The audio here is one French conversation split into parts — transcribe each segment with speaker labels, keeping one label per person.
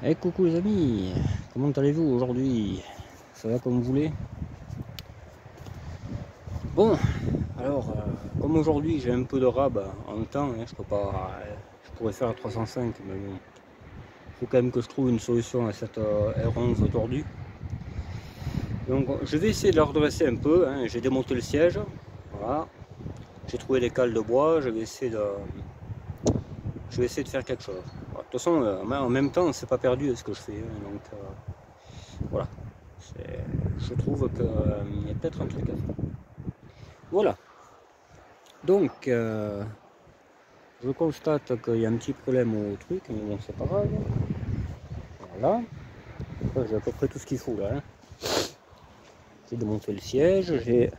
Speaker 1: Et coucou les amis, comment allez-vous aujourd'hui? Ça va comme vous voulez? Bon, alors, comme aujourd'hui j'ai un peu de rab en temps, hein, je peux pas, je pourrais faire à 305, mais bon, il faut quand même que je trouve une solution à cette R11 tordue. Donc je vais essayer de la redresser un peu, hein. J'ai démonté le siège, voilà, j'ai trouvé les cales de bois, je vais essayer de faire quelque chose. De toute façon, en même temps, c'est pas perdu ce que je fais, hein, donc voilà. Je trouve qu'il y a peut-être un truc à faire. Voilà. Donc, je constate qu'il y a un petit problème au truc, mais bon, c'est pas grave. Voilà. J'ai à peu près tout ce qu'il faut là. Hein. J'ai démonté le siège, j'ai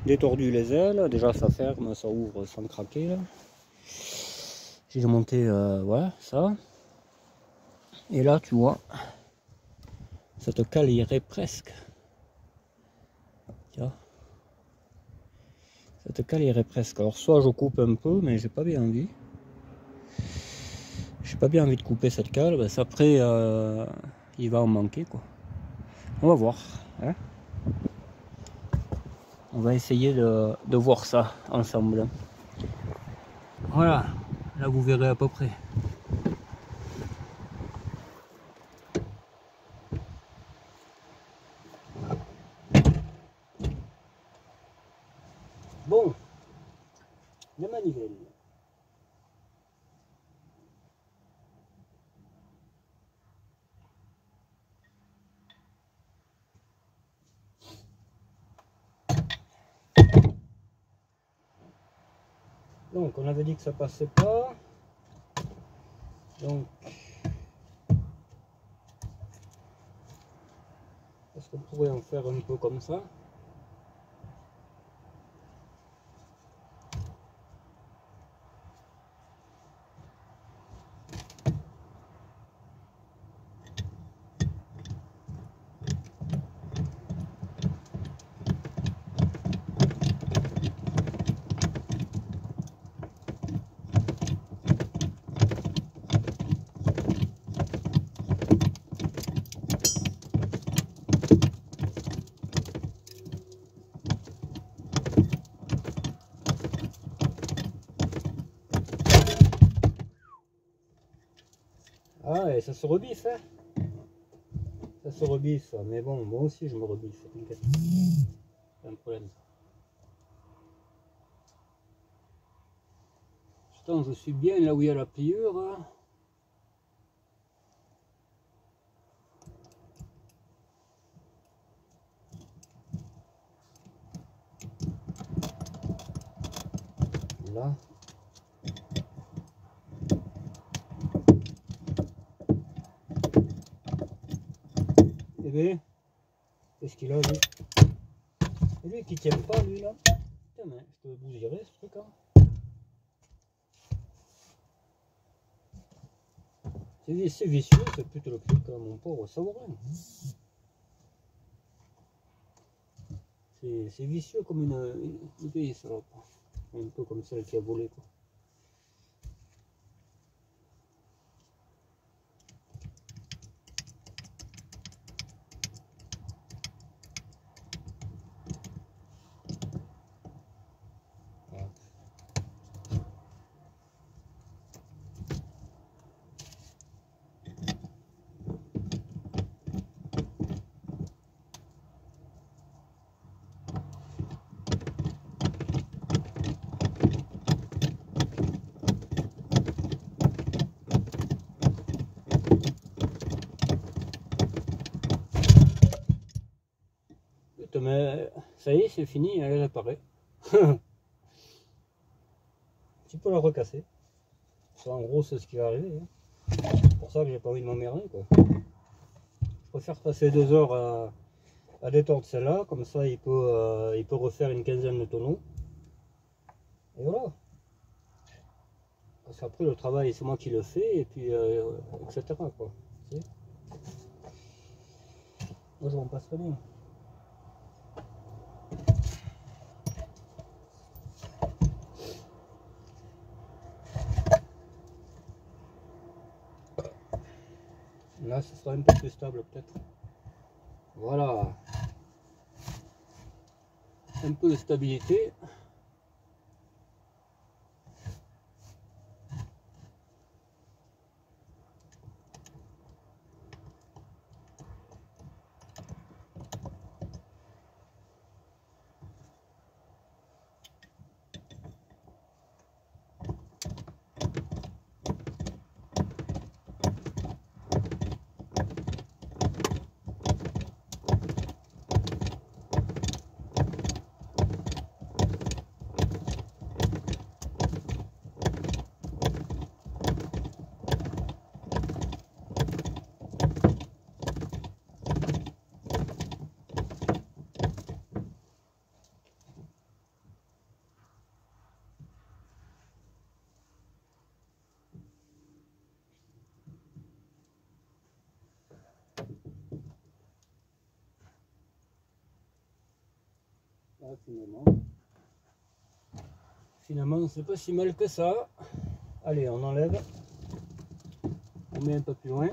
Speaker 1: détordu les ailes. Déjà, ça ferme, ça ouvre sans craquer. J'ai démonté, voilà, ça. Et là, tu vois, cette cale irait presque. Tiens. Cette cale irait presque. Alors, soit je coupe un peu, mais j'ai pas bien envie. J'ai pas bien envie de couper cette cale, parce qu'après il va en manquer quoi. On va voir. Hein, on va essayer de voir ça ensemble. Voilà, là vous verrez à peu près. Bon, la manivelle. Donc on avait dit que ça passait pas. Donc est-ce qu'on pourrait en faire un peu comme ça? Ah, et ça se rebiffe, hein? Ça se rebiffe, mais bon, moi aussi je me rebiffe, t'inquiète. C'est un problème ça. Pourtant, je suis bien là où il y a la pliure. Hein. Là. Eh bien, qu'est-ce qu'il a lui? Et lui qui tient pas lui là. Putain mais je peux bousiller ce truc hein. C'est vicieux ce putain le truc hein, mon pauvre savourin. C'est vicieux comme une vieille salope. Un peu comme celle qui a volé quoi. Putain mais ça y est c'est fini, elle est réparée. Tu peux la recasser. Ça, en gros c'est ce qui va arriver. Hein. C'est pour ça que j'ai pas envie de m'emmerder quoi. Je préfère passer 2 heures à détordre celle-là, comme ça il peut refaire une quinzaine de tonneaux. Et voilà. Parce qu'après le travail c'est moi qui le fais et puis etc. quoi. Moi je m'en passe très bien. Là, ce sera un peu plus stable peut-être. Voilà. Un peu de stabilité. Là, finalement, c'est pas si mal que ça. Allez, on enlève. On met un peu plus loin.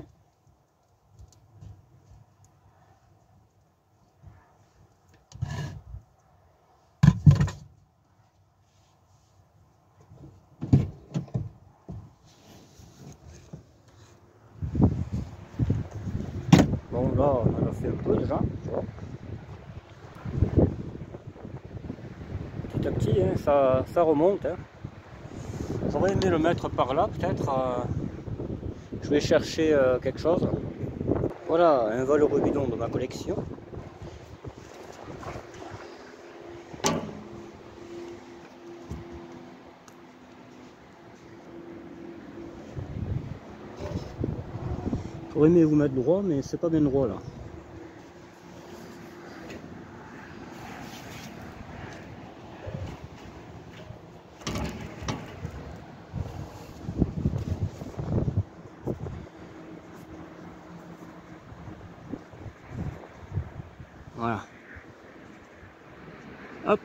Speaker 1: Bon, là, on en a fait un peu déjà. Petit à petit, hein, ça remonte. Hein. J'aurais aimé le mettre par là, peut-être. Je vais chercher quelque chose. Voilà, un vol bidon de ma collection. J'aurais aimé vous mettre droit, mais c'est pas bien droit là. Voilà. Hop.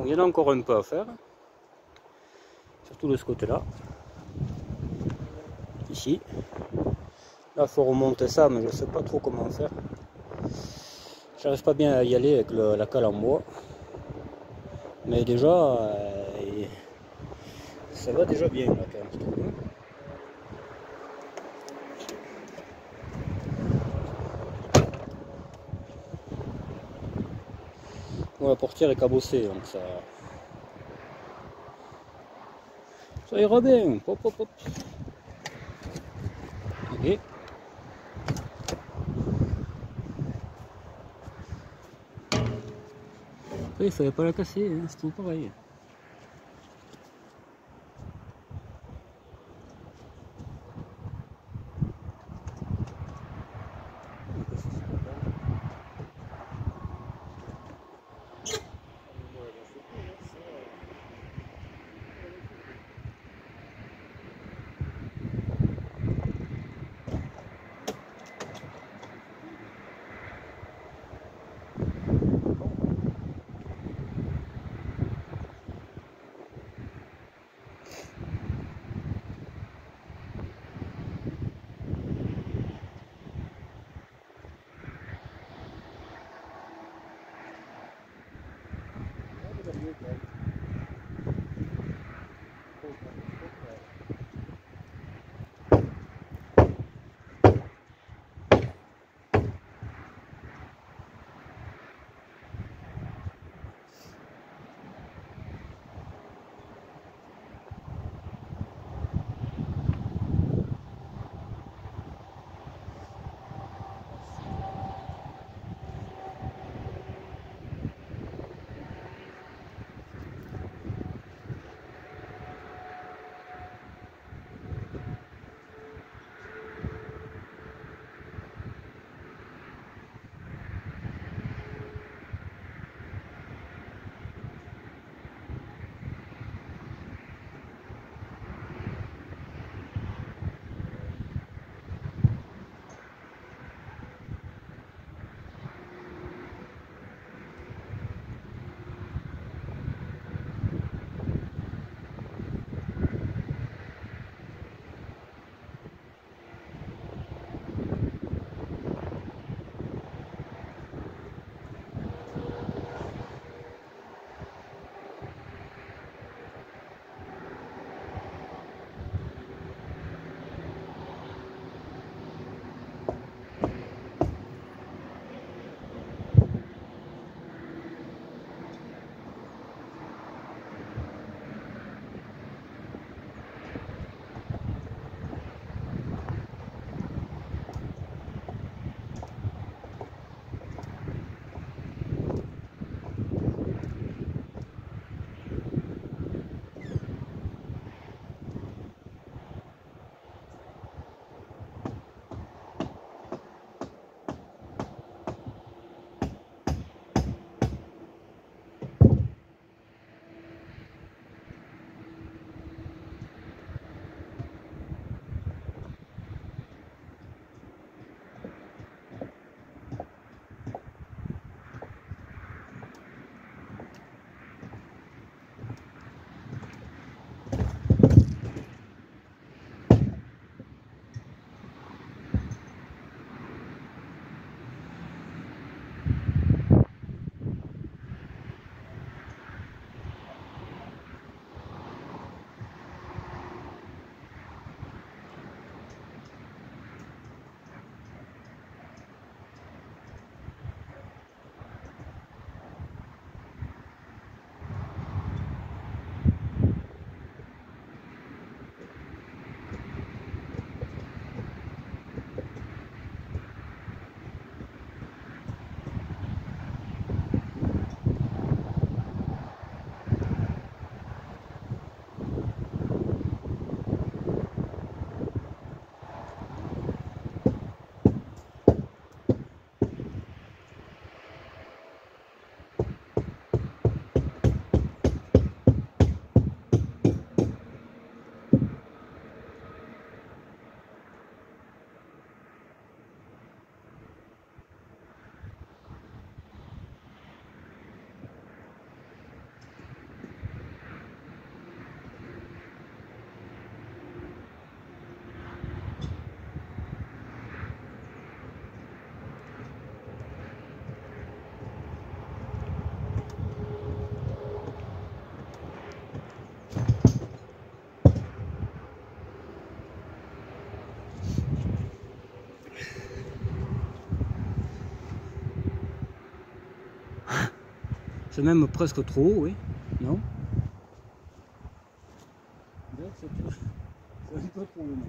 Speaker 1: Bon, il y en a encore un peu à faire, surtout de ce côté-là. Ici. Là, il faut remonter ça, mais je ne sais pas trop comment faire. J'arrive pas bien à y aller avec la cale en bois. Mais déjà, ça va déjà bien là quand même, je trouve. Bon, la portière est cabossée, donc ça ira bien. Hop, hop, hop. Ok. Après, il fallait pas la casser, hein, c'est tout pareil. C'est même presque trop haut, oui. Non? C'est un peu trop haut maintenant.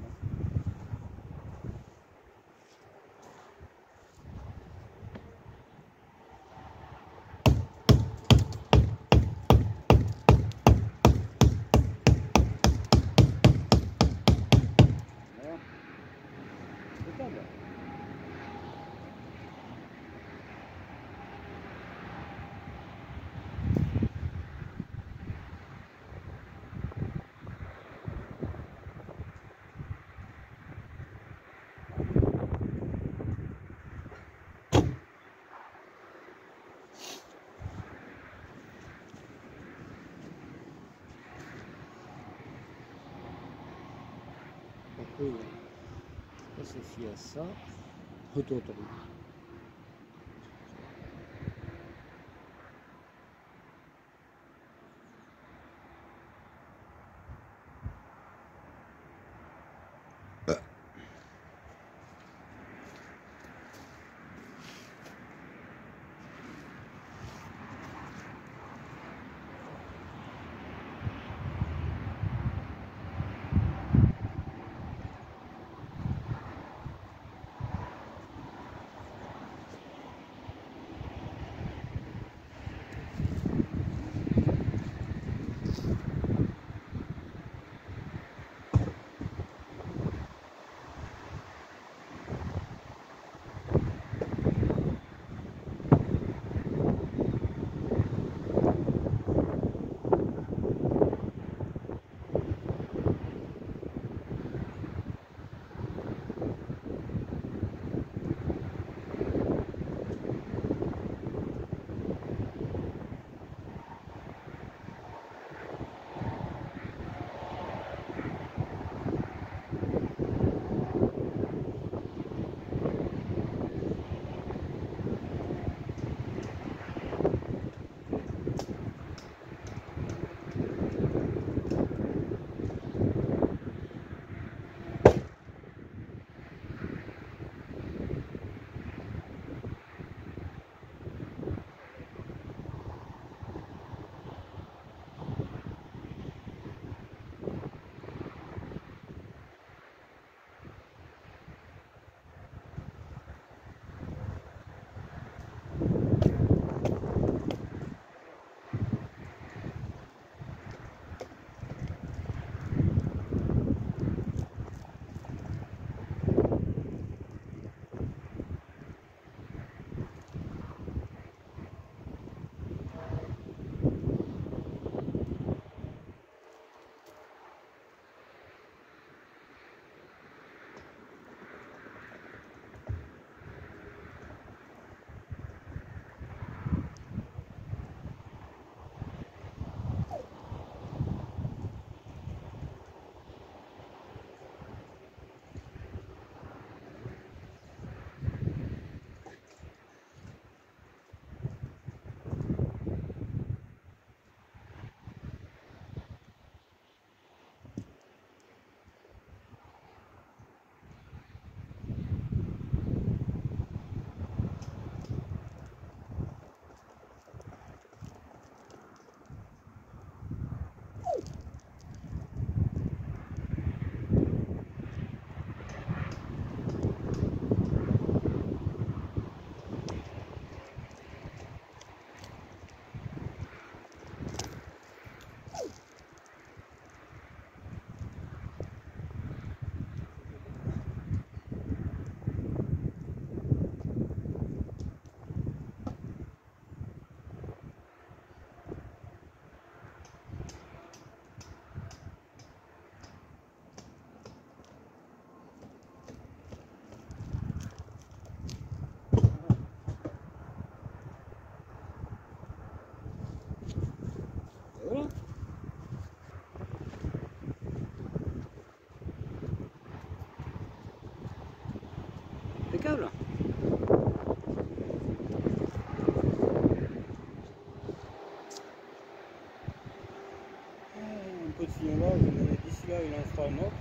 Speaker 1: Après, on va se fier à ça. Retour. Impeccable. Un peu de fignolage, d'ici là il en fera un autre.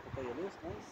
Speaker 1: peut pas y aller, je pense.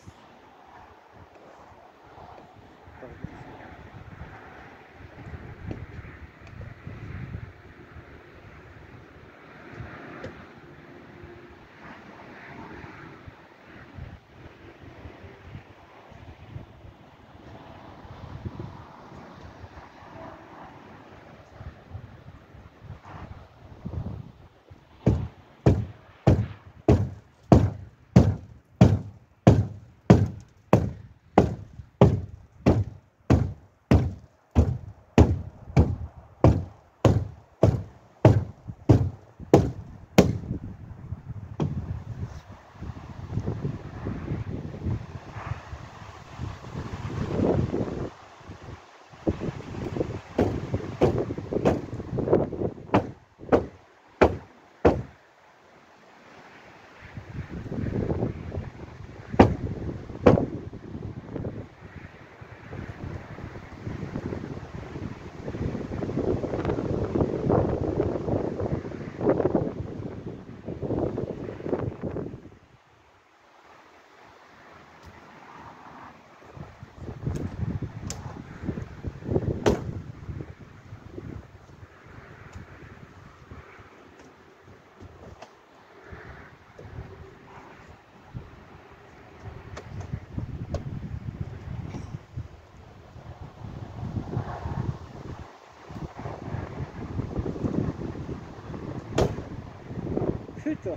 Speaker 1: Putain.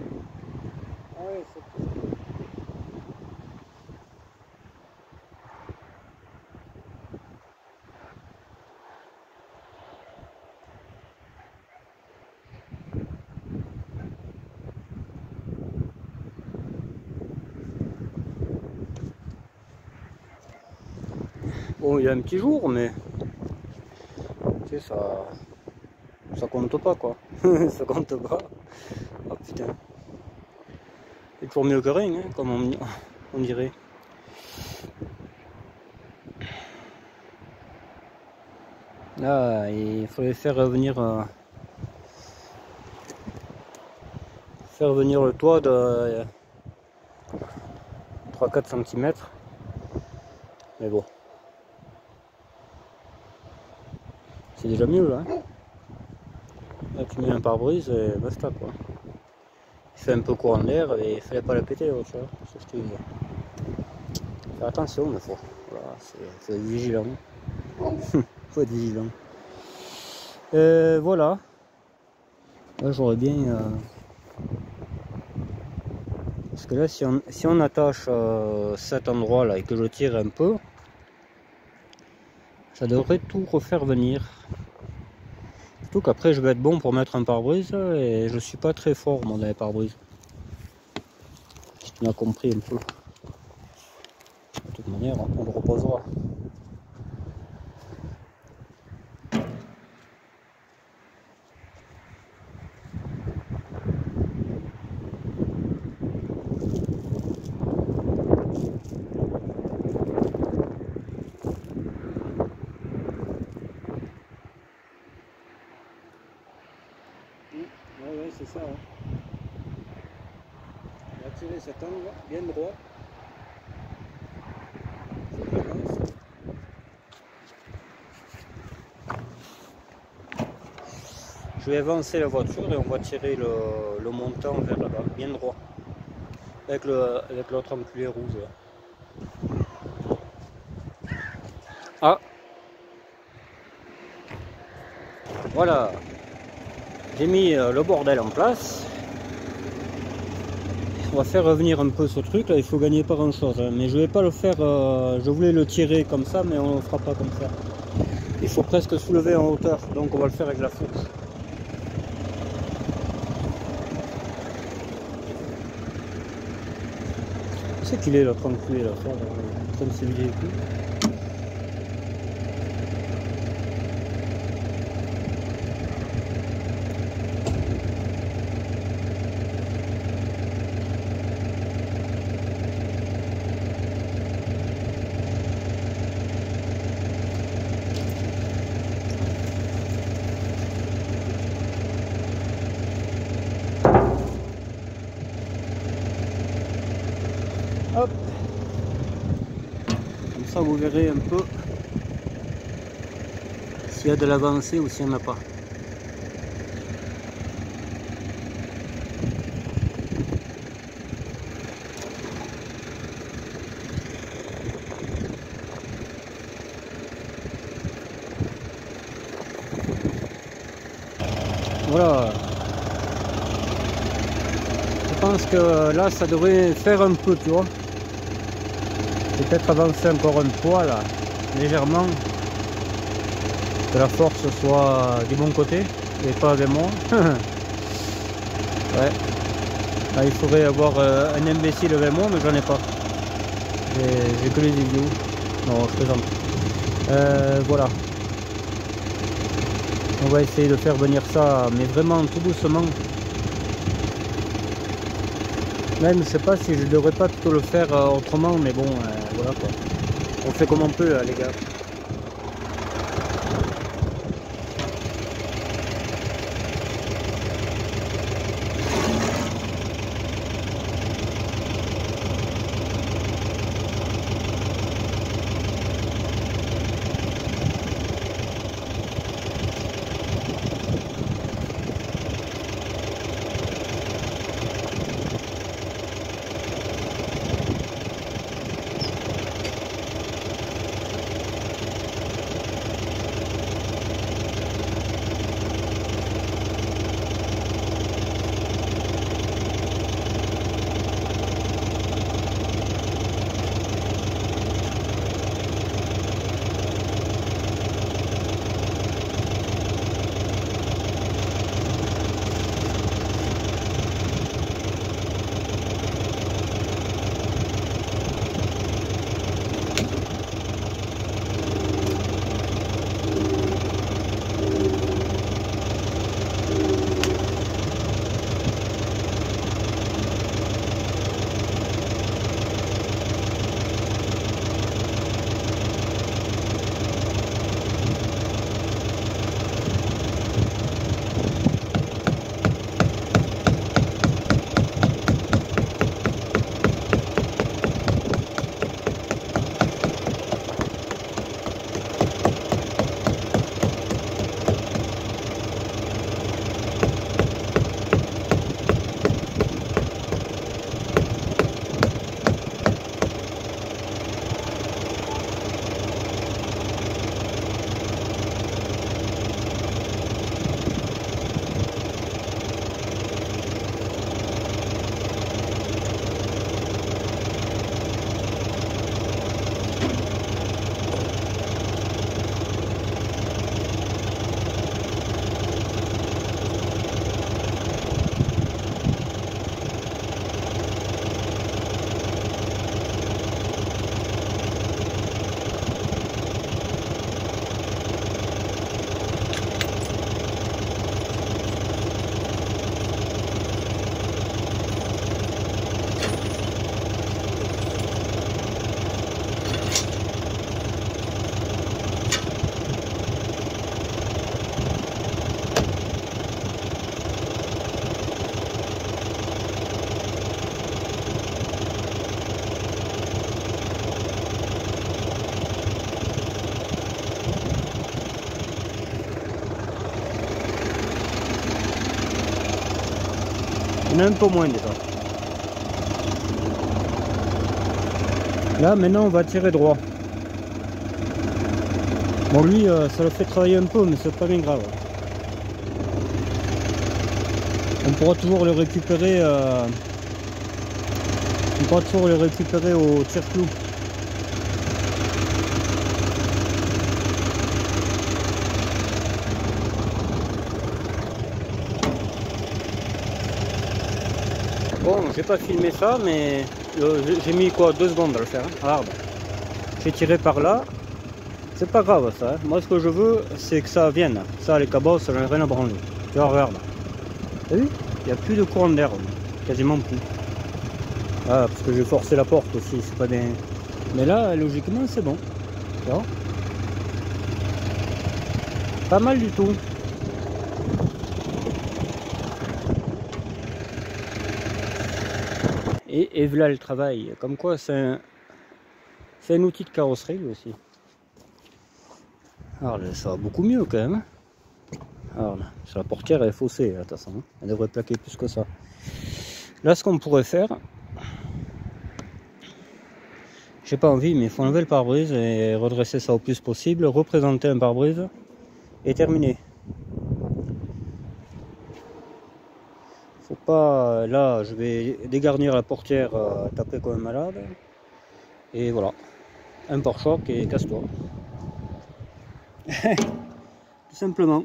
Speaker 1: Ah ouais, c'est bon, il y a un petit jour, mais tu sais, ça compte pas quoi. Ça compte pas. Oh putain. C'est toujours mieux que rien, hein, comme on dirait. Là, il faudrait faire revenir le toit de 3-4 cm. Mais bon. C'est déjà mieux là. Là tu mets un pare-brise et basta quoi. Il fait un peu courant d'air et il fallait pas le péter l'autre, tu vois. C'est ce que je veux dire. Faire attention mais faut. Voilà, faut être vigilant. Faut être vigilant. Voilà. Là j'aurais bien. Parce que là si on attache cet endroit là et que je tire un peu, ça devrait tout refaire venir. Surtout qu'après je vais être bon pour mettre un pare-brise et je suis pas très fort moi dans les pare-brise. Si tu m'as compris un peu. De toute manière on le reposera. Ouais, c'est ça. Hein. On va tirer cet angle bien droit. Je vais avancer la voiture et on va tirer le montant vers là-bas, bien droit. Avec l'autre enculé rouge. Là. Ah! Voilà! J'ai mis le bordel en place. On va faire revenir un peu ce truc là, il faut gagner pas grand chose. Hein. Mais je vais pas le faire, je voulais le tirer comme ça, mais on ne le fera pas comme ça. Il faut presque soulever en hauteur, donc on va le faire avec la fourche. C'est qu'il est là, tranquille, là, en train de se vider les couilles. Hop. Comme ça vous verrez un peu s'il y a de l'avancée ou s'il n'y en a pas. Voilà. Je pense que là ça devrait faire un peu, tu vois. Peut-être avancer encore un poil là, légèrement. Que la force soit du bon côté et pas avec moi. Ouais. Là, il faudrait avoir un imbécile avec moi, mais j'en ai pas. J'ai que les idiots. Non, je plaisante. Voilà. On va essayer de faire venir ça, mais vraiment tout doucement. Même, je sais pas si je devrais pas plutôt le faire autrement, mais bon, voilà quoi. On fait comme on peut, les gars. Il y en a un peu moins déjà. Là maintenant on va tirer droit. Bon lui ça le fait travailler un peu mais c'est pas bien grave. On pourra toujours le récupérer au tire-clou. Bon, j'ai pas filmé ça, mais j'ai mis quoi 2 secondes à le faire. Hein. Regarde. J'ai tiré par là. C'est pas grave ça. Hein. Moi, ce que je veux, c'est que ça vienne. Ça, les cabosses, ça n'a rien à branler. Tu vois, regarde. T'as vu? Il n'y a plus de courant d'air. Quasiment plus. Ah, parce que j'ai forcé la porte aussi. C'est pas bien. Mais là, logiquement, c'est bon. Tu vois? Pas mal du tout. Et voilà le travail. Comme quoi, c'est un outil de carrosserie lui aussi. Alors là, ça va beaucoup mieux quand même. Alors là, sur la portière elle est faussée, attention, elle devrait plaquer plus que ça. Là, ce qu'on pourrait faire, j'ai pas envie, mais il faut enlever le pare-brise et redresser ça au plus possible, représenter un pare-brise et terminer. Faut pas, là, je vais dégarnir la portière, taper comme un malade, et voilà, un pare-choc et casse-toi. Tout simplement.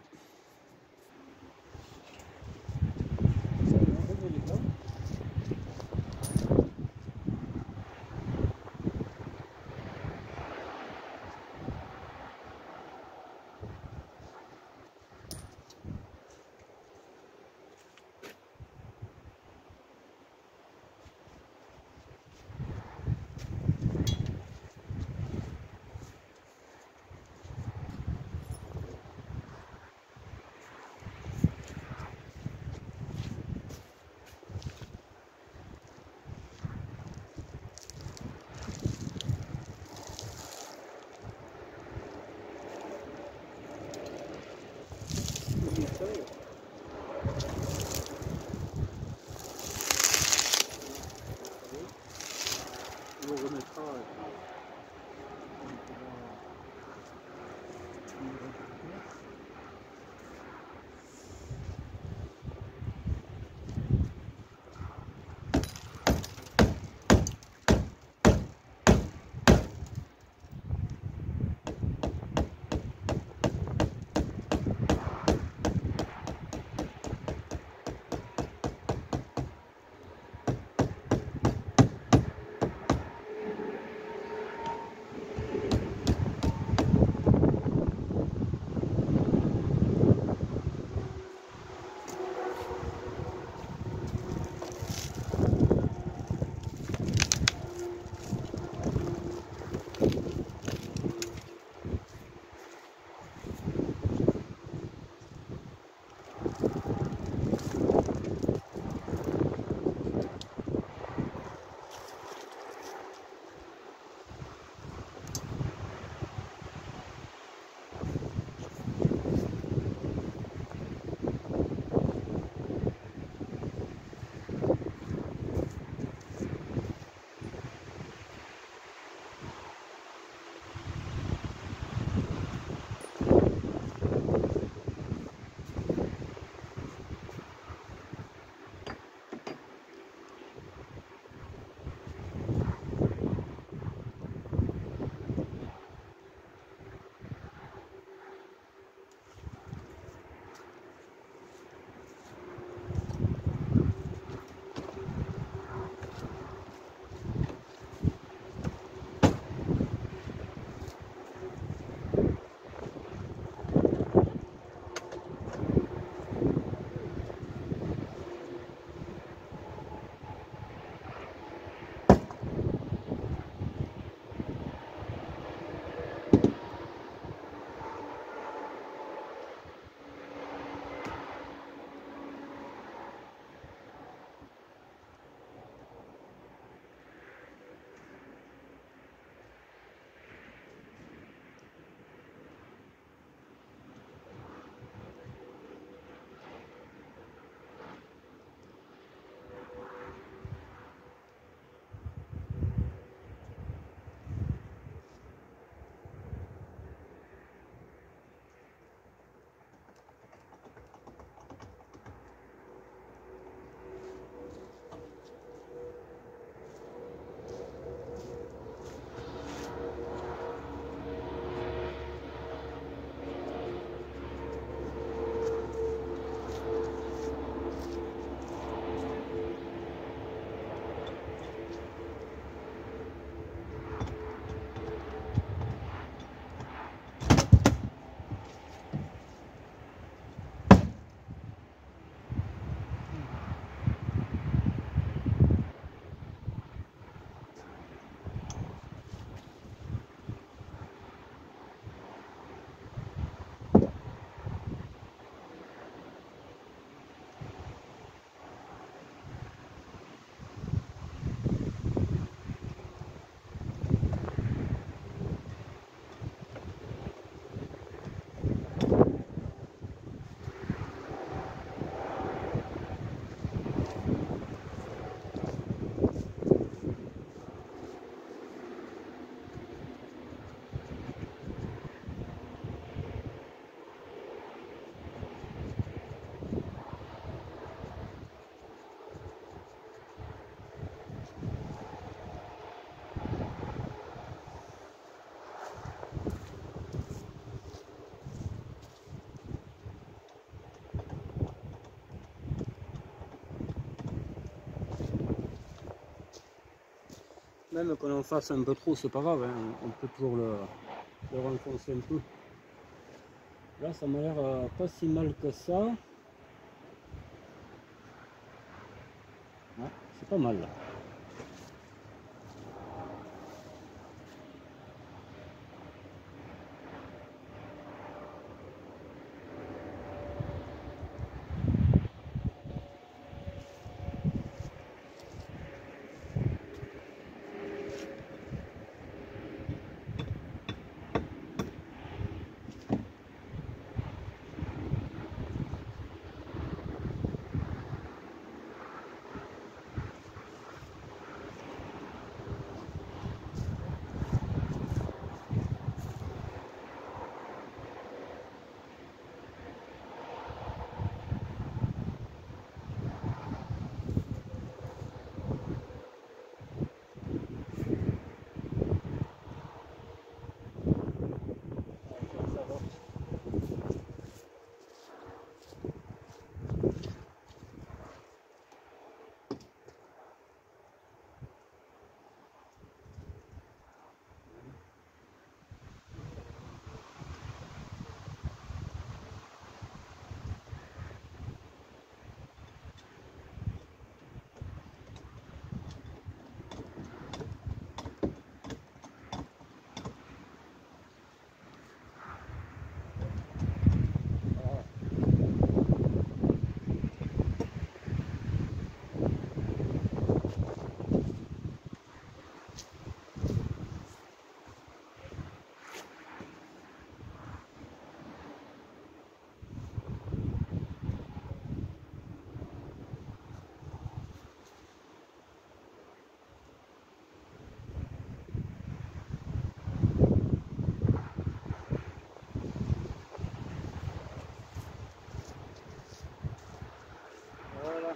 Speaker 1: On remettra. Même qu'on en fasse un peu trop, c'est pas grave, hein. On peut toujours le renfoncer un peu. Là, ça m'a l'air pas si mal que ça. Ouais, c'est pas mal là. Voilà.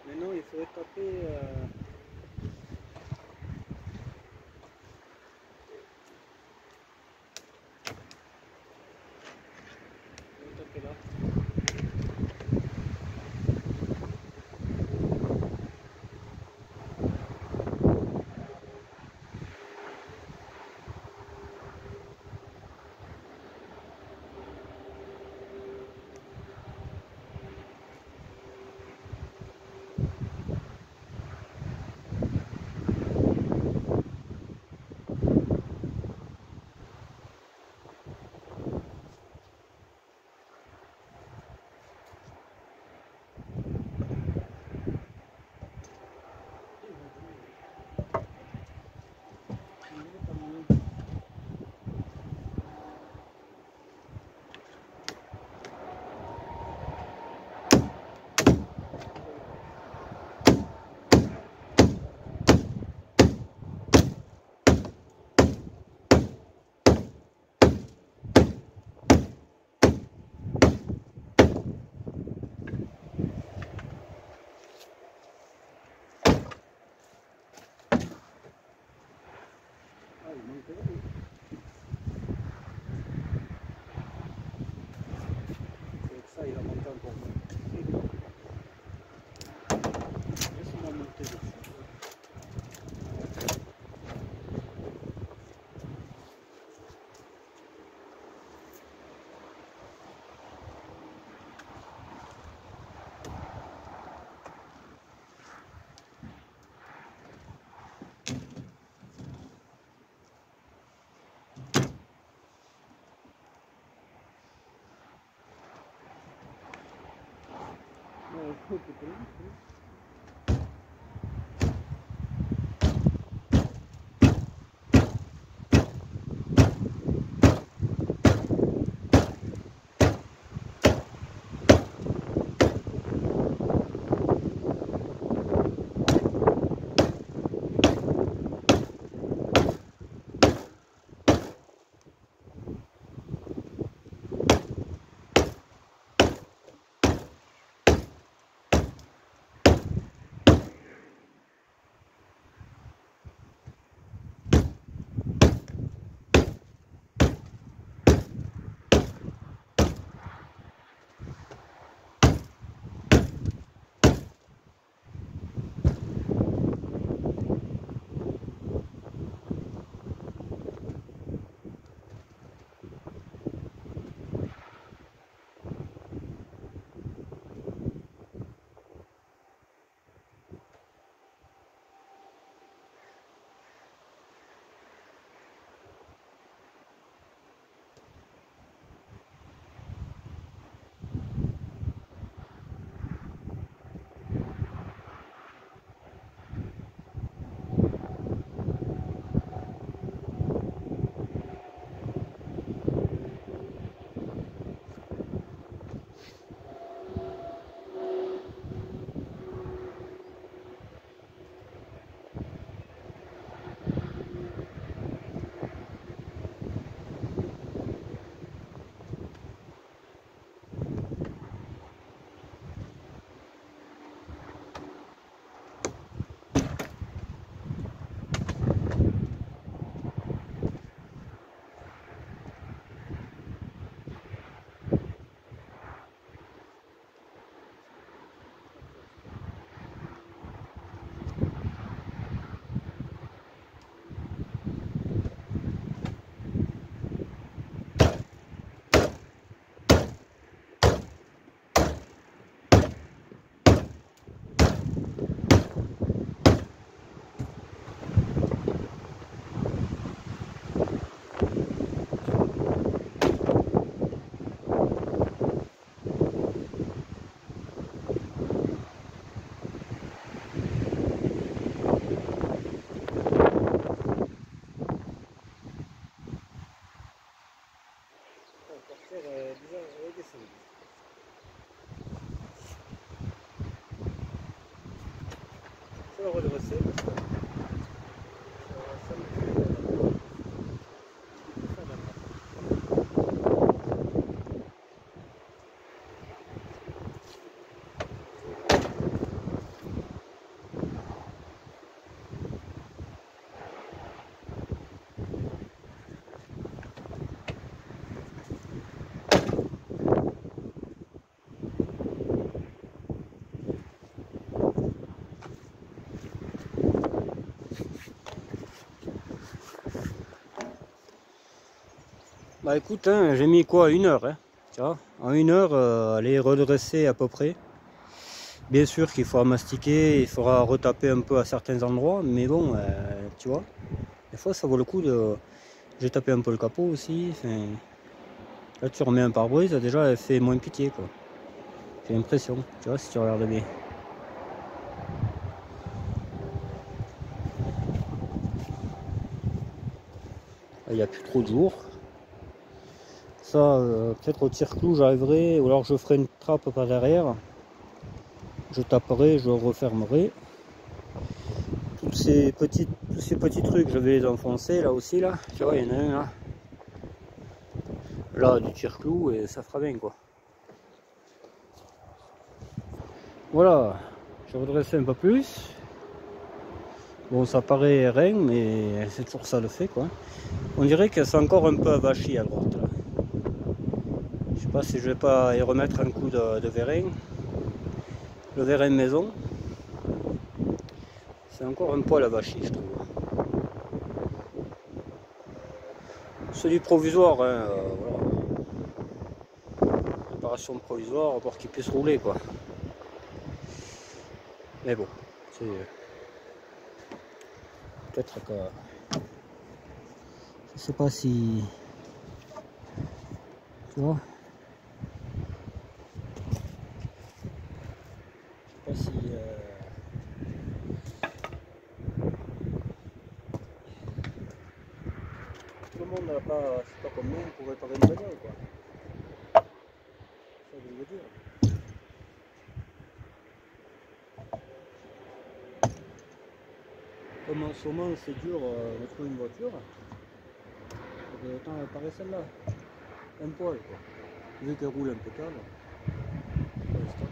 Speaker 1: Maintenant, il faudrait taper. Taper là. Ça, il va monter encore moins. Laisse-moi monter dessus. le redresser parce que ça me fait ça Bah écoute, hein, j'ai mis quoi, 1 heure, hein, tu vois, en 1 heure, les redresser à peu près. Bien sûr qu'il faudra mastiquer, il faudra retaper un peu à certains endroits, mais bon, tu vois, des fois ça vaut le coup de... J'ai tapé un peu le capot aussi, enfin, là tu remets un pare-brise, déjà elle fait moins pitié quoi. J'ai l'impression, tu vois, si tu regardes bien. Il n'y a plus trop de jours. Ça, peut-être au tire-clou j'arriverai, ou alors je ferai une trappe par derrière. Je taperai, je refermerai. Tous ces petits trucs, je vais les enfoncer là aussi, là. Tu vois, il y en a un là. Là, du tire-clou, et ça fera bien quoi. Voilà, j'ai redressé un peu plus. Bon, ça paraît rien, mais c'est toujours ça le fait quoi. On dirait que c'est encore un peu avachi à droite là. Je sais pas si je vais pas y remettre un coup de vérin. Le vérin maison. C'est encore un poil avachi, je trouve. C'est du provisoire, hein, voilà. Préparation provisoire pour qu'il puisse rouler quoi. Mais bon, c'est peut-être que je sais pas si tu vois. Je sais pas si tout le monde n'a pas, je sais pas combien pour réparer une bagnole quoi. Ça je veux dire. Comme en ce moment c'est dur de trouver une voiture, autant réparer celle-là. Un poil quoi. Vu qu'elle roule impeccable. Pour l'instant.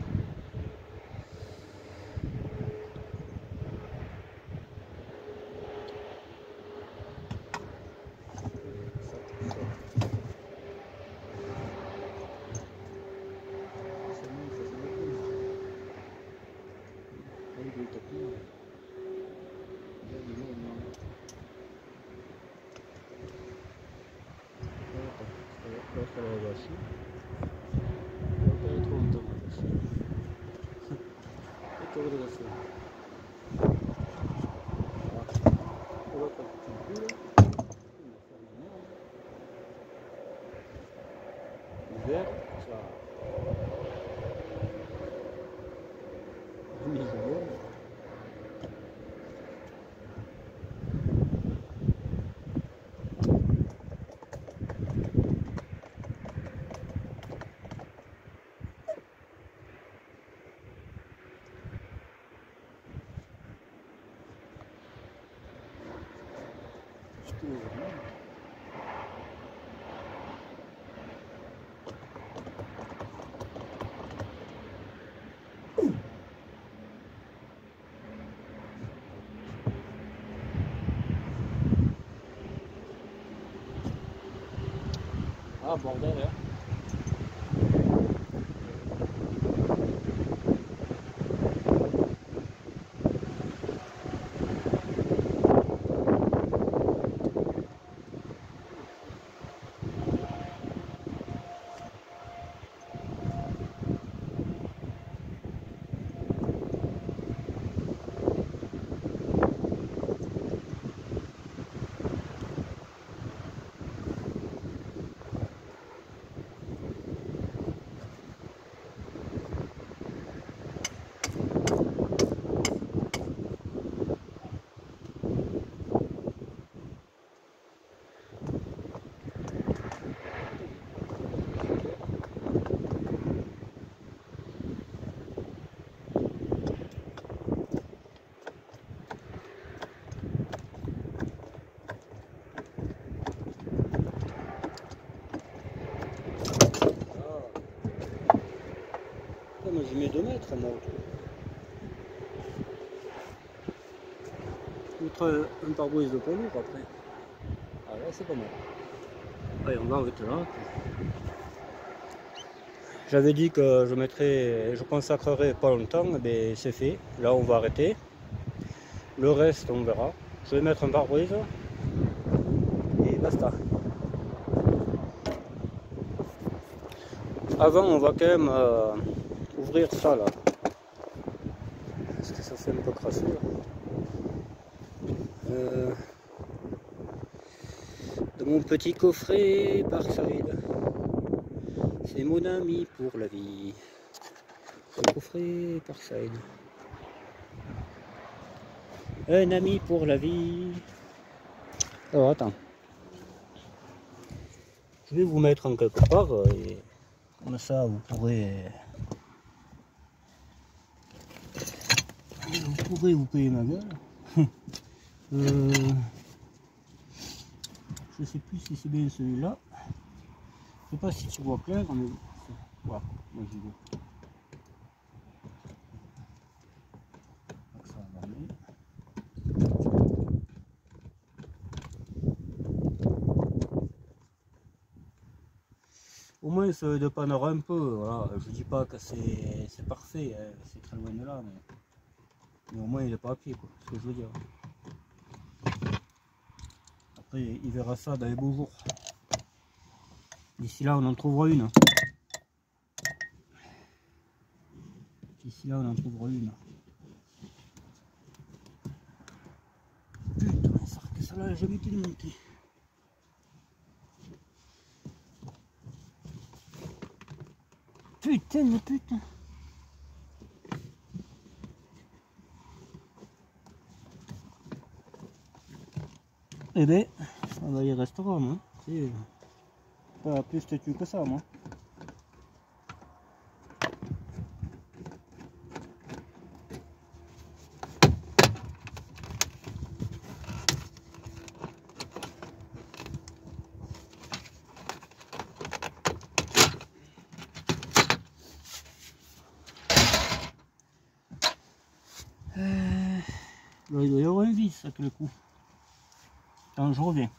Speaker 1: Vert, ça. Ah bordel hein. mettre moi. Outre un pare-brise de poids lourd après. Ah là c'est pas mal. Allez, on va arrêter là. J'avais dit que je consacrerai pas longtemps, mais c'est fait. Là on va arrêter. Le reste on verra. Je vais mettre un pare-brise. Et basta. Avant on va quand même ouvrir ça là. Parce que ça fait un peu crasseux. De mon petit coffret Parkside. C'est mon ami pour la vie. Le coffret Parkside. Un ami pour la vie. Alors attends. Je vais vous mettre en quelque part et comme ça vous pourrez vous payer ma gueule. Je sais plus si c'est bien celui-là. Je sais pas si tu vois clair, mais voilà, moi j'y vais. Au moins ça dépannera un peu, voilà. Je dis pas que c'est parfait, hein. C'est très loin de là, mais au moins il est pas à pied, quoi, ce que je veux dire. Après il verra ça dans les beaux jours. D'ici là on en trouvera une. D'ici là on en trouvera une. Putain, ça que ça là j'ai jamais été monté. Putain mais putain. Eh ben, ça va y restera, moi. C'est pas plus têtu que ça, moi. Là, il doit y avoir un vis à tous les coups. Quand je reviens.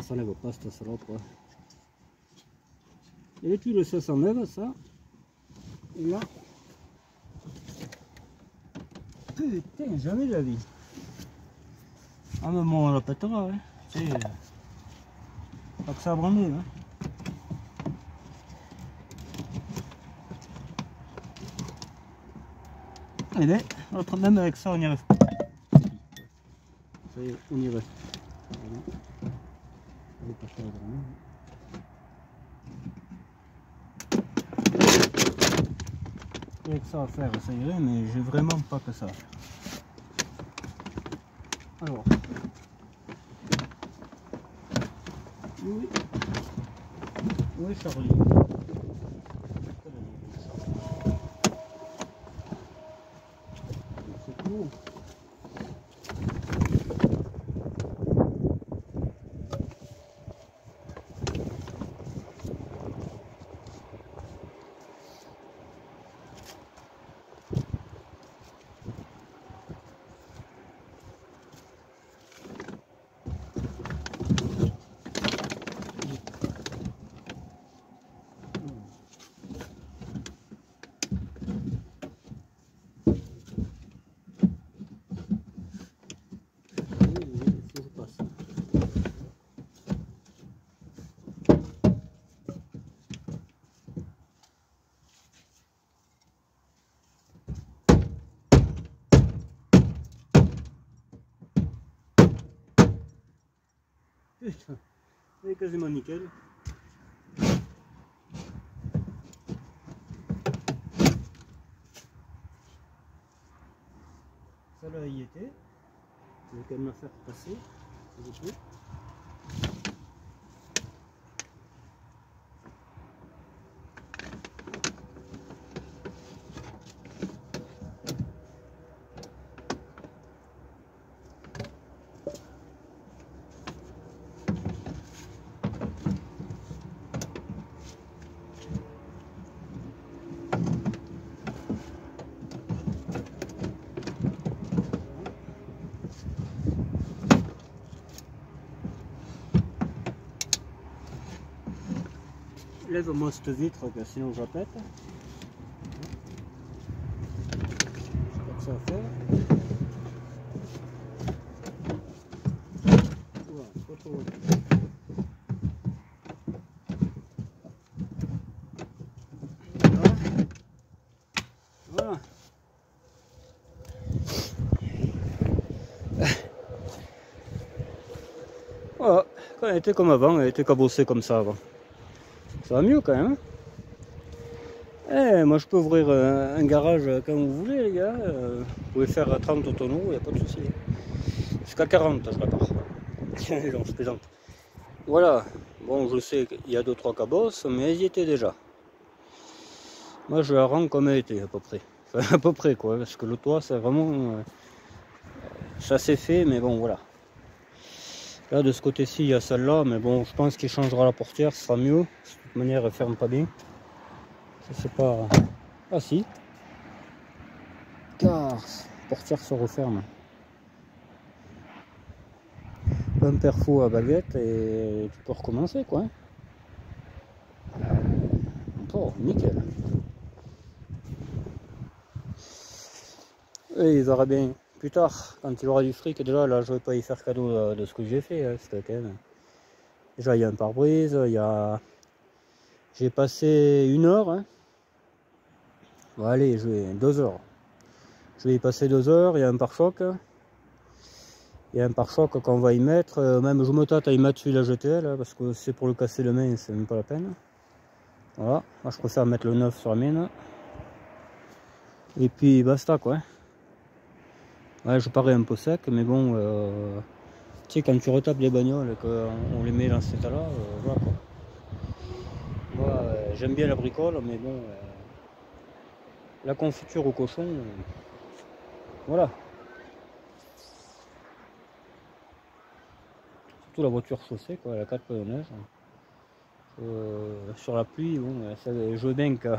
Speaker 1: Ça n'enlève pas cette salope, quoi. Et puis le ça s'enlève, ça. Et là. Putain, jamais de la vie. Ah mais bon, on la pètera, hein. C'est pas que ça a brandé, hein. Et bien, même avec ça, on y arrive pas. Ça y est, on y reste. Avec ça à faire, ça irait, mais j'ai vraiment pas que ça à faire. Alors, oui, oui Charlie. C'est cool. Putain, elle est quasiment nickel. Ça là y était. Je vais quand même la faire passer. Lève-moi cette vitre, sinon je la pète. C'est pas que ça à faire. Voilà, pas trop. Voilà. Voilà. Quand elle était comme avant, elle était cabossée comme ça avant. Ça va mieux quand même. Eh, moi je peux ouvrir un garage quand vous voulez les gars. Vous pouvez faire 30 tonneaux, il n'y a pas de souci. Jusqu'à 40 je répare. Non, je plaisante. Voilà. Bon, je sais qu'il y a 2-3 cabosses, mais elles y étaient déjà. Moi je la rends comme elle était à peu près. Enfin, à peu près quoi, parce que le toit c'est vraiment... ça s'est fait, mais bon voilà. Là de ce côté-ci il y a celle-là, mais bon je pense qu'il changera la portière, ce sera mieux. De toute manière elle ferme pas bien. Ça c'est pas... Ah si. Car la portière se referme. Un perfo à baguette et tu peux recommencer quoi. Oh nickel. Et il verra bien plus tard quand il aura du fric. Déjà là je vais pas y faire cadeau de ce que j'ai fait. Hein, quand même... Déjà il y a un pare-brise, il y a... J'ai passé 1 heure. Hein. Bon, allez, je vais 2 heures. Je vais y passer 2 heures, il y a un pare-choc. Il y a un pare-choc qu'on va y mettre. Même je me tâte à y mettre celui-là GTL hein, parce que c'est pour le casser le main, c'est même pas la peine. Voilà, moi je préfère mettre le neuf sur la mienne. Et puis basta quoi. Ouais, je parais un peu sec, mais bon, tu sais, quand tu retapes les bagnoles et qu'on les met dans cet état-là, voilà quoi. Moi, j'aime bien la bricole, mais bon, la confiture au cochon, voilà. Surtout la voiture chaussée, quoi, la 4 de neige. Sur la pluie, bon, je veux bien que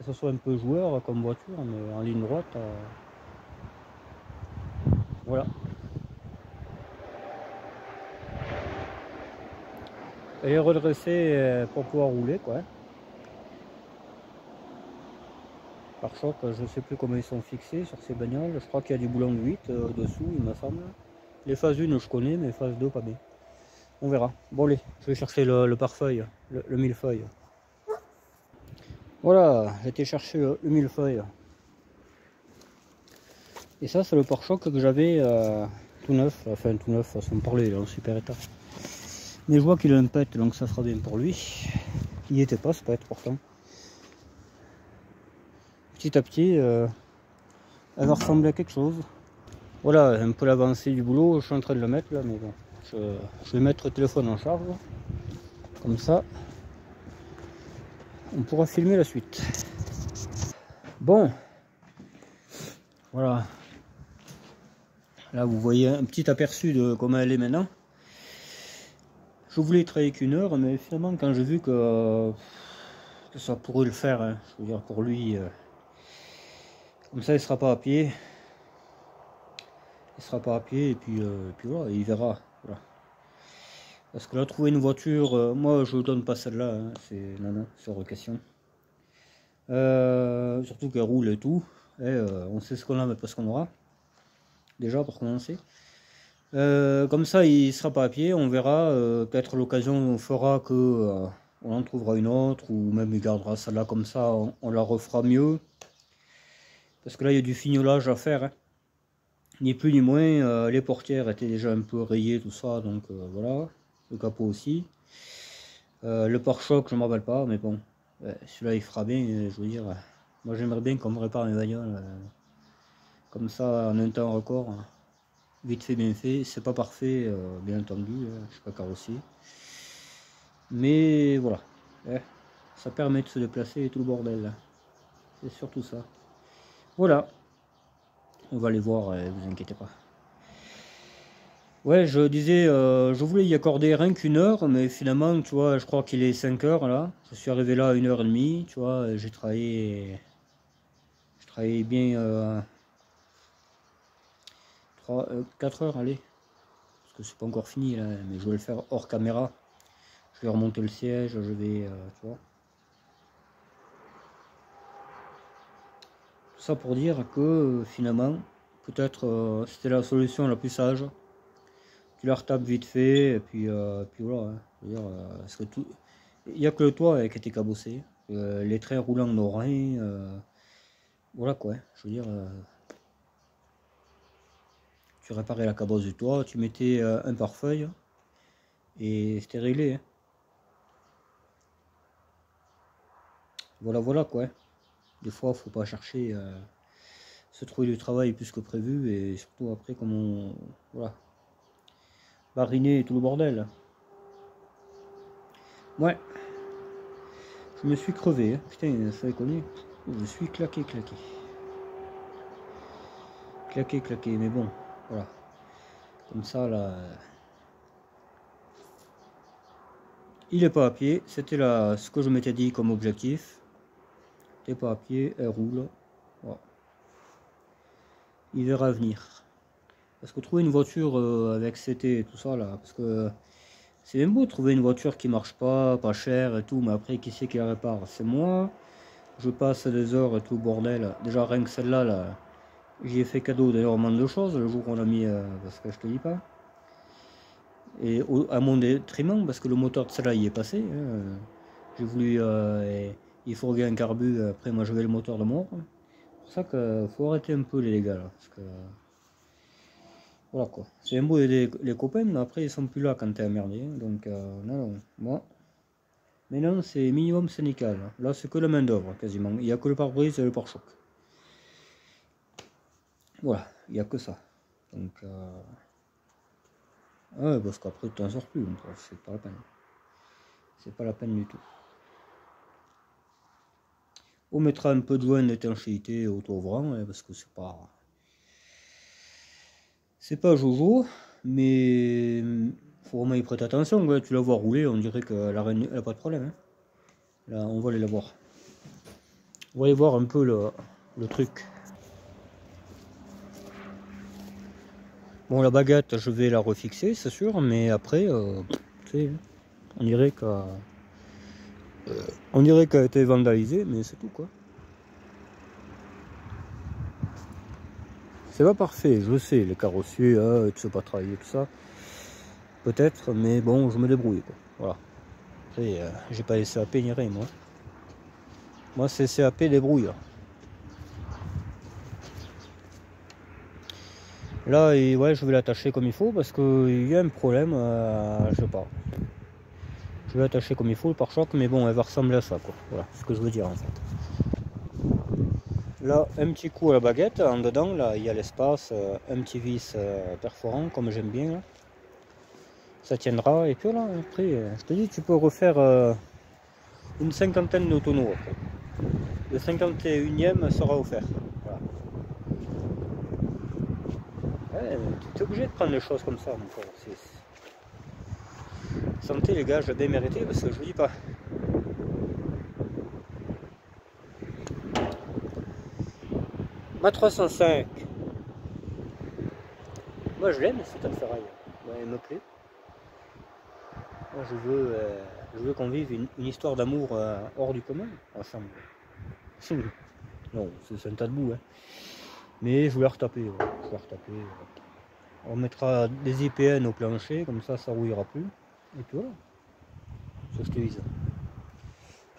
Speaker 1: ce soit un peu joueur comme voiture, mais en ligne droite, voilà. Elle est redressée pour pouvoir rouler, quoi. Par choc, je sais plus comment ils sont fixés sur ces bagnoles. Je crois qu'il y a du boulon de 8 dessous, il me semble. Les phases 1 je connais, mais phase 2 pas bien. On verra. Bon allez, je vais chercher le pare-feuille, le millefeuille. Voilà, j'ai été chercher le millefeuille. Et ça c'est le pare-choc que j'avais tout neuf, enfin tout neuf, façon de parler, il est en super état. Mais je vois qu'il a un pet, donc ça sera bien pour lui. Il n'y était pas ce pet pourtant. Petit à petit, elle va ressembler à quelque chose. Voilà, un peu l'avancée du boulot, je suis en train de le mettre là, mais bon. Je vais mettre le téléphone en charge. Comme ça, on pourra filmer la suite. Bon, voilà. Là, vous voyez un petit aperçu de comment elle est maintenant. Je voulais travailler qu'1 heure, mais finalement, quand j'ai vu que ça pourrait le faire, hein, je veux dire pour lui, comme ça, il sera pas à pied. Il sera pas à pied et puis voilà, il verra. Voilà. Parce que là, trouver une voiture, moi, je ne donne pas celle-là. Hein, non, c'est hors de question. Surtout qu'elle roule et tout. Et, on sait ce qu'on a, mais pas ce qu'on aura. Déjà, pour commencer. Comme ça, il sera pas à pied. On verra. Peut-être l'occasion fera que on en trouvera une autre, ou même il gardera celle-là comme ça. On la refera mieux. Parce que là, il y a du fignolage à faire. Hein. Ni plus ni moins. Les portières étaient déjà un peu rayées, tout ça. Donc voilà. le capot aussi. Le pare-choc, je ne me rappelle pas, mais bon, celui-là il fera bien, je veux dire. Moi j'aimerais bien qu'on me répare mes bagnoles comme ça en un temps record, vite fait, bien fait. C'est pas parfait, bien entendu, je suis pas carrossier. Mais voilà, ça permet de se déplacer et tout le bordel. C'est surtout ça. Voilà, on va aller voir, vous inquiétez pas. Ouais, je disais, je voulais y accorder rien qu'une heure, mais finalement, tu vois, je crois qu'il est 5 heures là. Je suis arrivé là à 1h30, tu vois, j'ai travaillé bien 4 heures, allez, parce que c'est pas encore fini là, mais je vais le faire hors caméra. Je vais remonter le siège, je vais, tu vois. Tout ça pour dire que finalement, peut-être c'était la solution la plus sage. Tu la retapes vite fait, et puis voilà, hein. Je veux dire, parce que tout, il n'y a que le toit qui était cabossé. Les trains roulants n'ont rien. Voilà quoi, hein. Je veux dire, tu réparais la cabosse du toit, tu mettais un pare-feuille et c'était réglé, hein. Voilà, voilà quoi, hein. Des fois, faut pas chercher se trouver du travail plus que prévu, et surtout après, comme on. Voilà. Bariner et tout le bordel. Ouais, je me suis crevé, hein. Putain, ça déconne. Je me suis claqué. Claqué, mais bon, voilà. Comme ça, là. Il est pas à pied, c'était là ce que je m'étais dit comme objectif. Il est pas à pied, elle roule. Voilà. Il verra venir. Parce que trouver une voiture avec CT et tout ça là, parce que c'est bien beau de trouver une voiture qui marche pas chère et tout, mais après qui c'est qui la répare? C'est moi. Je passe des heures et tout bordel. Déjà rien que celle-là, là, j'y ai fait cadeau d'énormément de choses le jour où on a mis, parce que je te dis pas. Et à mon détriment, parce que le moteur de celle-là il est passé, hein. J'ai voulu, il faut regarder un carbu, après moi j'avais le moteur de mort. C'est pour ça qu'il faut arrêter un peu les dégâts là, parce que voilà quoi. C'est un beau aider les copains, mais après ils sont plus là quand t'es emmerdé, donc non, moi. Mais non, c'est minimum syndical. Là c'est que la main d'œuvre quasiment, il n'y a que le pare-brise et le pare-choc. Voilà, il n'y a que ça. Donc ouais, parce qu'après tu t'en sors plus, donc c'est pas la peine. C'est pas la peine du tout. On mettra un peu de joint d'étanchéité auto-ouvrant, hein, parce que c'est pas jojo, mais faut vraiment y prêter attention, ouais. Tu la vois rouler, on dirait qu'elle n'a pas de problème, hein. Là, on va aller la voir. On va aller voir un peu le truc. Bon, la baguette, je vais la refixer, c'est sûr, mais après, tu sais, on dirait qu'elle a été vandalisée, mais c'est tout, quoi. C'est pas parfait, je sais, les carrossiers, tu sais pas travailler, tout ça. Peut-être, mais bon, je me débrouille, quoi. Voilà. Après, j'ai pas les CAP ni rien, moi. Moi, c'est CAP débrouille. Là, et ouais, je vais l'attacher comme il faut, parce qu'il y a un problème, je sais pas. Je vais l'attacher comme il faut, le pare-choc, mais bon, elle va ressembler à ça, quoi. Voilà, c'est ce que je veux dire, en fait. Là, un petit coup à la baguette, en dedans, là, il y a l'espace, un petit vis perforant, comme j'aime bien, là. Ça tiendra, et puis là, après, je te dis, tu peux refaire une cinquantaine de tonneaux, après. Le 51e sera offert. Voilà. Ouais, tu es obligé de prendre les choses comme ça, mon frère. Santé, les gars, je l'ai bien mérité, parce que je vous dis pas. Ma 305. Moi, je l'aime, cette ferraille. Ouais, elle me plaît. Moi, je veux qu'on vive une histoire d'amour hors du commun, ensemble. Non, c'est un tas de boue, hein. Mais je voulais retaper, ouais. Je voulais retaper. On mettra des IPN au plancher, comme ça rouillera plus. Et puis voilà. Ça, je te dis ça.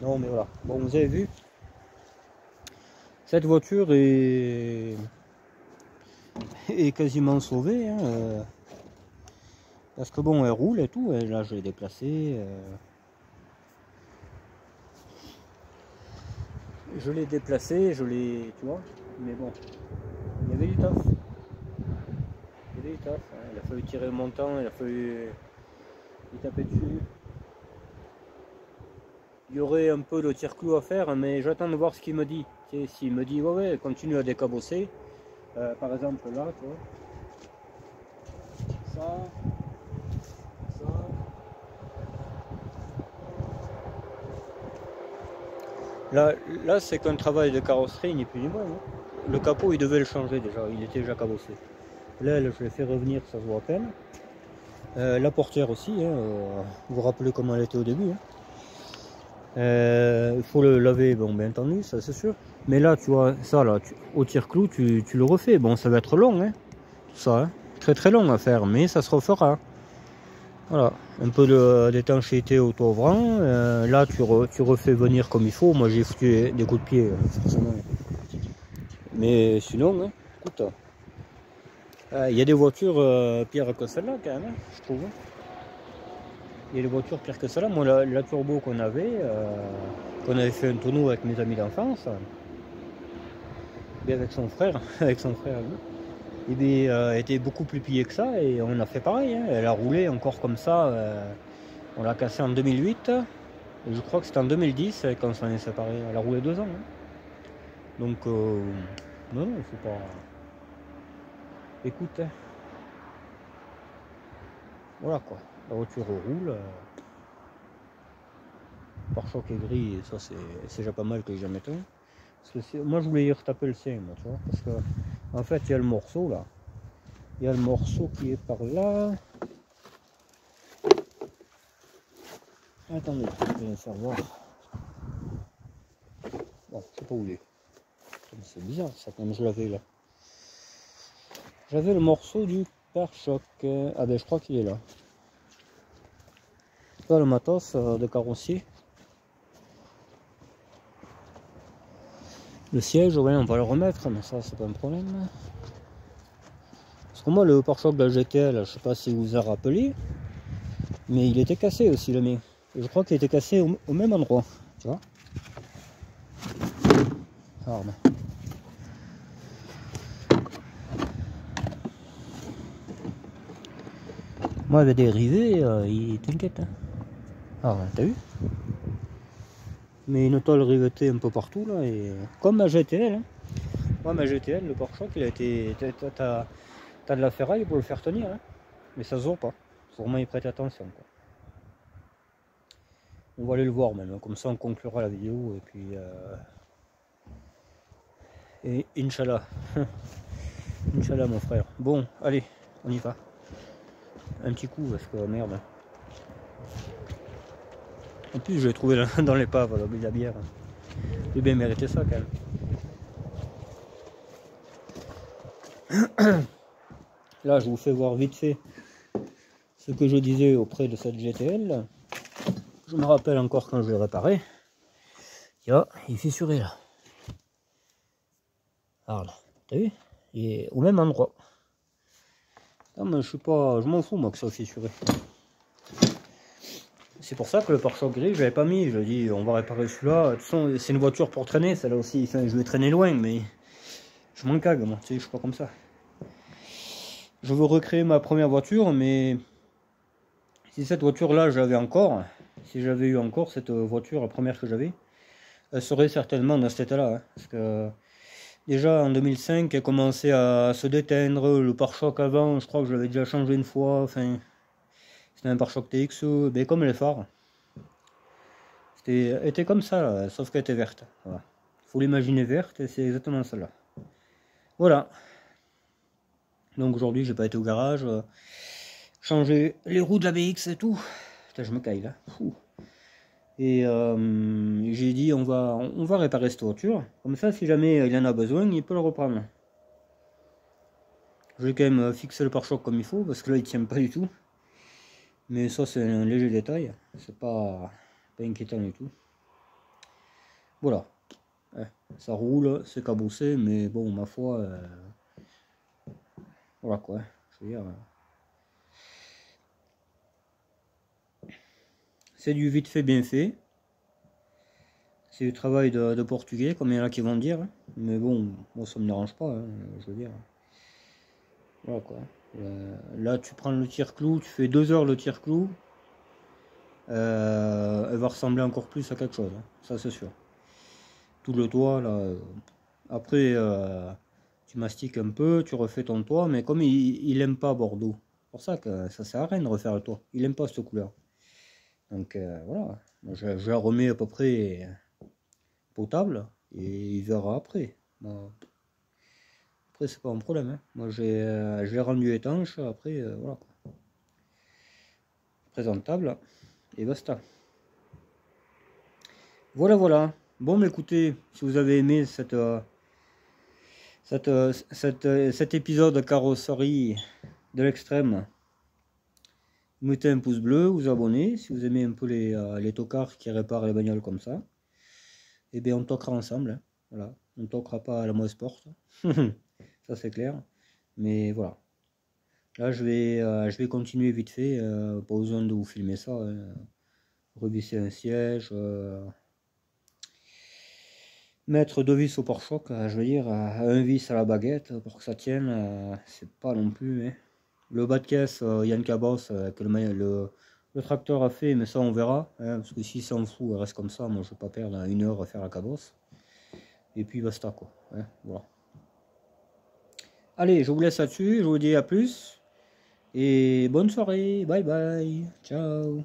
Speaker 1: Non, mais voilà. Bon, vous avez vu, cette voiture est quasiment sauvée, hein, Parce que bon, elle roule et tout, et là je l'ai déplacée. Je l'ai déplacée, je l'ai, tu vois, mais bon, il y avait du taf. Il y avait du taf, hein. Il a fallu tirer le montant, il a fallu y taper dessus. Il y aurait un peu de tire-clou à faire, mais j'attends de voir ce qu'il me dit. S'il me dit, ouais, continue à décabosser, par exemple là, tu vois, ça, ça. Là c'est qu'un travail de carrosserie, ni plus ni moins. Hein. Le capot, il devait le changer déjà, il était déjà cabossé. Là, je l'ai fait revenir, ça se voit à peine. La portière aussi, hein, vous vous rappelez comment elle était au début. Hein. Il faut le laver, bon, bien entendu, ça c'est sûr. Mais là, tu vois, ça là, au tire-clou, tu le refais. Bon, ça va être long, hein, tout ça, hein. Très très long à faire, mais ça se refera. Voilà, un peu d'étanchéité au ouvrant. Là, tu refais venir comme il faut. Moi, j'ai foutu des coups de pied, forcément. Mais sinon, hein, écoute, il y a des voitures pires que celle-là, quand même, hein, je trouve. Il y a des voitures pires que celle-là. Moi, la turbo qu'on avait fait un tonneau avec mes amis d'enfance, et avec son frère, lui, et bien, était beaucoup plus pliée que ça, et on a fait pareil. Hein. Elle a roulé encore comme ça. On l'a cassée en 2008, et je crois que c'était en 2010 quand on s'en est séparés. Elle a roulé 2 ans. Hein. Donc, non, il faut pas. Écoute, hein. Voilà quoi. La voiture roule. Pare-choc est gris, et ça c'est déjà pas mal que j'ai jamais été. Parce que moi je voulais y retaper le sien, moi, tu vois, parce que en fait il y a le morceau là. Il y a le morceau qui est par là. Attendez, je vais faire voir. Bon, je sais pas où il est. C'est bizarre ça, comme je l'avais là. J'avais le morceau du pare-choc. Ah ben je crois qu'il est là. Là le matos de carrossier. Le siège, ouais, on va le remettre, mais ça c'est pas un problème. Parce que moi le pare-choc de la GTL, je sais pas si vous vous en rappelez, mais il était cassé aussi le mien. Et je crois qu'il était cassé au même endroit, tu vois. Alors, ben. Moi avec des rivets, il t'inquiète. Hein. Alors, t'as vu? Mais une tôle rivetée un peu partout là, et comme ma GTL. Hein. Moi ma GTL, le pare-choc, il a été. T'as de la ferraille pour le faire tenir, hein. Mais ça se voit pas. Faut vraiment y prêter attention, quoi. On va aller le voir même, comme ça on conclura la vidéo et puis et Inch'Allah. Inch'Allah mon frère. Bon, allez, on y va. Un petit coup parce que merde. En plus je l'ai trouvé dans l'épave, de la bière. J'ai bien mérité ça quand même. Là je vous fais voir vite fait ce que je disais auprès de cette GTL. Je me rappelle encore quand je l'ai réparé. Il est fissuré là. Alors là, t'as vu? Il est au même endroit. Non mais je m'en fous moi que ça soit fissuré. C'est pour ça que le pare-choc gris je l'avais pas mis. Je dis on va réparer celui-là. De toute façon c'est une voiture pour traîner, celle-là aussi. Enfin, je vais traîner loin, mais je m'en cague moi. Tu sais, je suis pas comme ça. Je veux recréer ma première voiture, mais si cette voiture-là j'avais encore, si j'avais eu encore cette voiture, la première que j'avais, elle serait certainement dans cet état-là. Hein, parce que déjà en 2005, elle commençait à se déteindre. Le pare-choc avant, je crois que je l'avais déjà changé une fois. Enfin, c'était un pare-choc TXO, mais comme les phares. Elle était comme ça, là, sauf qu'elle était verte. Voilà. Faut l'imaginer verte, et c'est exactement celle-là. Voilà. Donc aujourd'hui, j'ai pas été au garage. Changer les roues de la BX et tout. Putain, je me caille là. Fou. Et j'ai dit on va réparer cette voiture. Comme ça, si jamais il en a besoin, il peut le reprendre. Je vais quand même fixer le pare-choc comme il faut, parce que là il tient pas du tout. Mais ça c'est un léger détail. C'est pas inquiétant du tout. Voilà. Ouais, ça roule, c'est cabossé, mais bon, ma foi, voilà quoi. Je veux dire, c'est du vite fait bien fait. C'est du travail de portugais, comme il y en a qui vont dire. Mais bon, moi ça me dérange pas, hein, je veux dire. Voilà quoi. Là, tu prends le tire-clou, tu fais 2 heures le tire-clou. Elle va ressembler encore plus à quelque chose, hein, ça c'est sûr. Tout le toit, là. Après, tu mastiques un peu, tu refais ton toit, mais comme il aime pas Bordeaux, c'est pour ça que ça sert à rien de refaire le toit. Il aime pas cette couleur. Donc voilà, moi, je la remets à peu près potable et il verra après. Moi, après, c'est pas un problème, hein. Moi, je l'ai rendu étanche, après, voilà quoi. Présentable et basta. Voilà, voilà. Bon, mais écoutez, si vous avez aimé cet épisode carrosserie de l'extrême, mettez un pouce bleu, vous abonnez. Si vous aimez un peu les tocards qui réparent les bagnoles comme ça, et bien on toquera ensemble, hein. Voilà, on toquera pas à la mauvaise porte. Ça c'est clair. Mais voilà. Là je vais continuer vite fait, pas besoin de vous filmer ça, hein. Revisser un siège, mettre 2 vis au pare-choc, je veux dire, un vis à la baguette pour que ça tienne, c'est pas non plus, hein. Le bas de caisse, il y a une cabosse que le tracteur a fait, mais ça on verra, hein, parce que si c'est en fout, elle reste comme ça, moi je vais pas perdre 1 heure à faire la cabosse. Et puis basta quoi, hein, voilà. Allez, je vous laisse là-dessus, je vous dis à plus, et bonne soirée, bye bye, ciao.